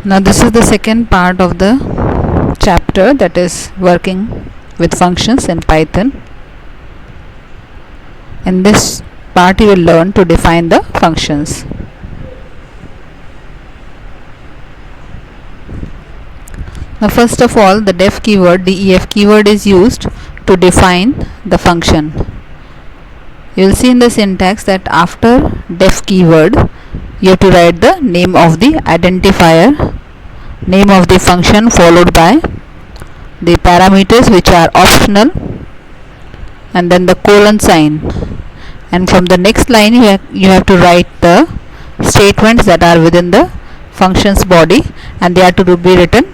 Now this is the second part of the chapter, that is working with functions in Python. In this part you will learn to define the functions. Now first of all, the def keyword, def keyword is used to define the function. You will see in the syntax that after def keyword you have to write the name of the identifier, name of the function, followed by the parameters which are optional, and then the colon sign, and from the next line you have to write the statements that are within the function's body, and they are to be written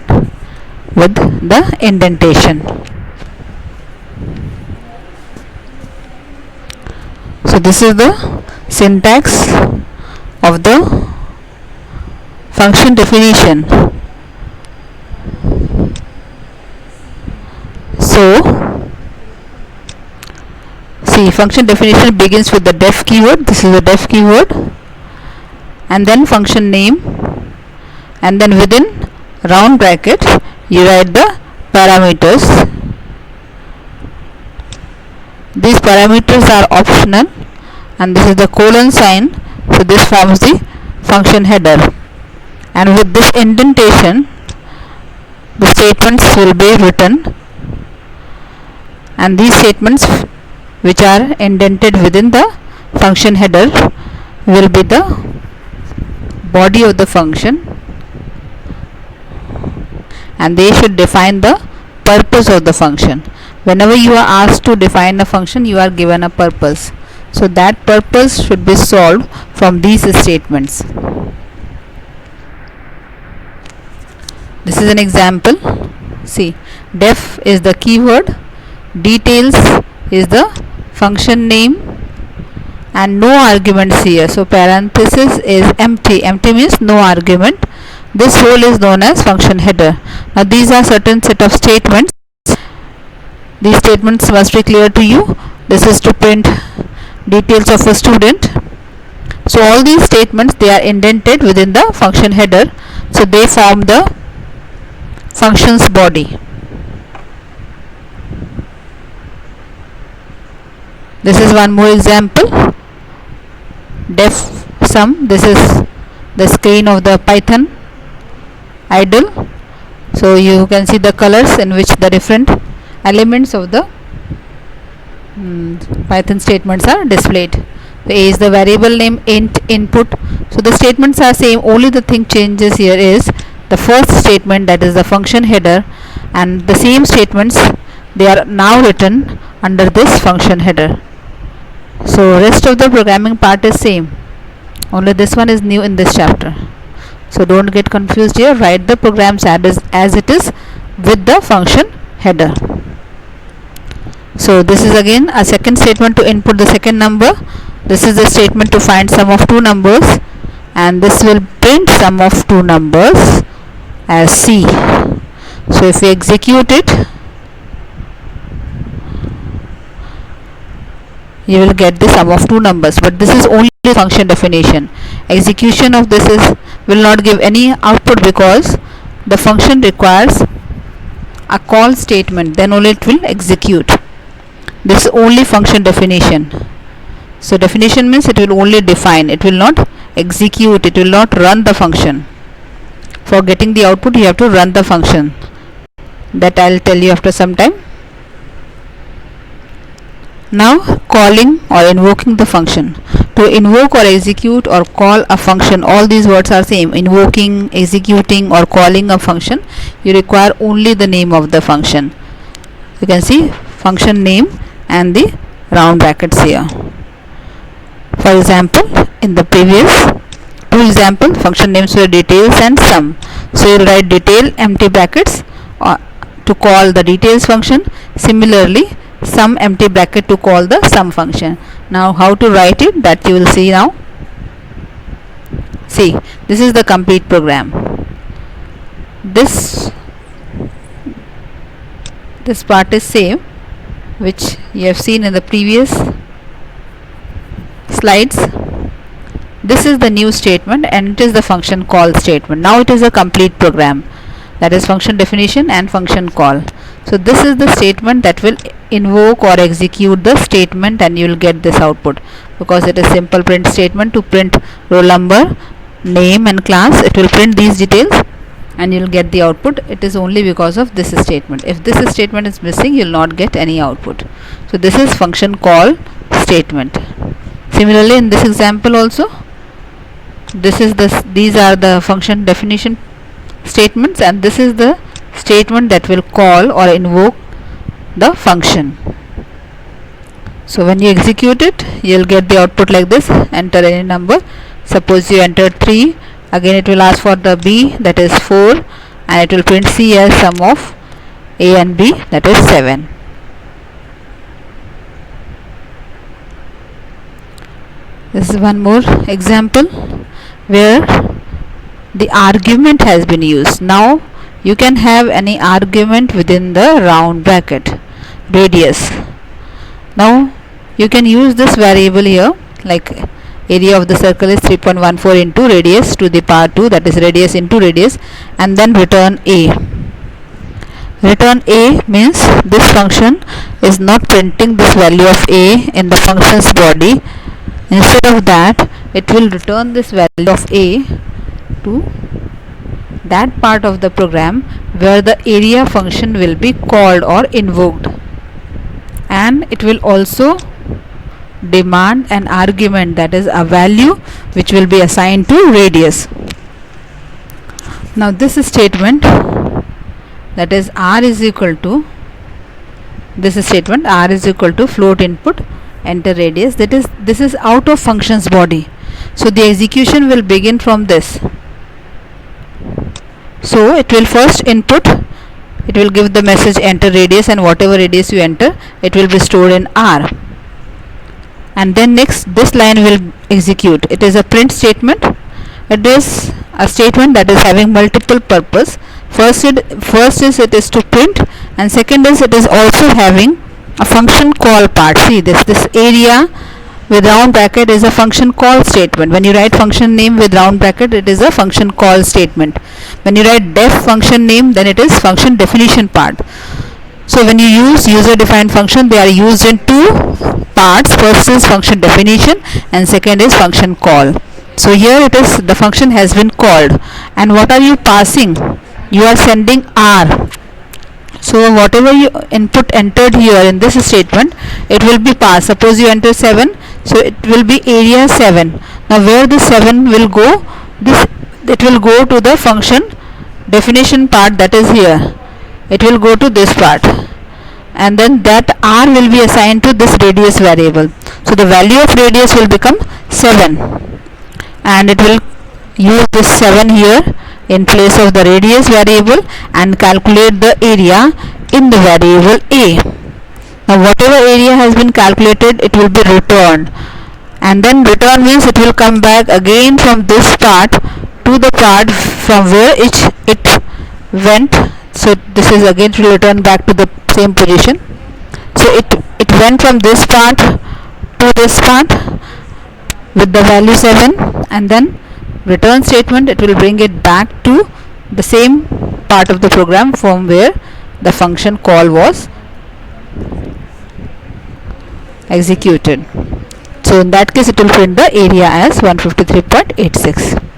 with the indentation. So this is the syntax of the function definition. So see, function definition begins with the def keyword. This is the def keyword, and then function name, and then within round bracket you write the parameters. These parameters are optional, and this is the colon sign, so this forms the function header, and with this indentation the statements will be written, and these statements which are indented within the function header will be the body of the function, and they should define the purpose of the function. Whenever you are asked to define a function, you are given a purpose, so that purpose should be solved from these statements. This is an example. See, def is the keyword, details is the function name, and no arguments here, so parenthesis is empty. Empty means no argument. This whole is known as function header. Now these are certain set of statements. These statements must be clear to you. This is to print details of a student. So all these statements, they are indented within the function header, so they form the function's body. This is one more example. Def sum. This is the screen of the Python idle, so you can see the colors in which the different elements of the Python statements are displayed. The A is the variable name, int input. So the statements are same, only the thing changes here is the first statement, that is the function header, and the same statements, they are now written under this function header. So rest of the programming part is same, only this one is new in this chapter. So don't get confused here. Write the programs as it is with the function header. So this is again a second statement to input the second number. This is the statement to find sum of two numbers, and this will print sum of two numbers as C. So if we execute it, you will get the sum of two numbers, but this is only function definition. Execution of this will not give any output, because the function requires a call statement, then only it will execute. This is only function definition. So definition means it will only define, it will not execute, it will not run the function. For getting the output you have to run the function. That I will tell you after some time. Now calling or invoking the function. To invoke or execute or call a function, all these words are same. Invoking, executing or calling a function, you require only the name of the function. You can see function name and the round brackets here. For example, in the previous two example, function names were details and sum. So you will write detail empty brackets to call the details function. Similarly, sum empty bracket to call the sum function. Now how to write it, that you will see now. See, this is the complete program. This part is same, which you have seen in the previous slides. This is the new statement and it is the function call statement. Now it is a complete program, that is function definition and function call. So this is the statement that will invoke or execute the statement, and you will get this output because it is simple print statement to print roll number, name and class. It will print these details and you will get the output. It is only because of this statement. If this statement is missing, you will not get any output. So this is function call statement. Similarly, in this example also, these are the function definition statements, and this is the statement that will call or invoke the function. So when you execute it, you will get the output like this. Enter any number. Suppose you entered 3, again it will ask for the b, that is 4, and it will print c as sum of a and b, that is 7. This is one more example where the argument has been used. Now you can have any argument within the round bracket, radius. Now you can use this variable here, like area of the circle is 3.14 into radius to the power 2, that is radius into radius, and then return a. Return a means this function is not printing this value of a in the function's body. Instead of that, it will return this value of a to that part of the program where the area function will be called or invoked, and it will also demand an argument, that is a value which will be assigned to radius. Now this statement, that is r is equal to, this statement r is equal to float input enter radius, that is this is out of function's body. So the execution will begin from this. So it will first input, it will give the message enter radius, and whatever radius you enter, it will be stored in r. And then next this line will execute. It is a print statement. It is a statement that is having multiple purpose. First is it is to print, and second is it is also having a function call part. See this area with round bracket is a function call statement. When you write function name with round bracket, it is a function call statement. When you write def function name, then it is function definition part. So when you use user defined function, they are used in two parts. First is function definition and second is function call. So here it is, the function has been called, and what are you passing? You are sending r. So whatever you input entered here in this statement, it will be passed. Suppose you enter 7, so it will be area 7. Now where the 7 will go, it will go to the function definition part, that is here. It will go to this part, and then that r will be assigned to this radius variable. So the value of radius will become 7, and it will use this 7 here in place of the radius variable and calculate the area in the variable a. Now whatever area has been calculated, it will be returned, and then return means it will come back again from this part to the part from where it went. So this is again to return back to the same position. So it went from this part to this part with the value 7, and then return statement, it will bring it back to the same part of the program from where the function call was executed. So in that case, it will print the area as 153.86.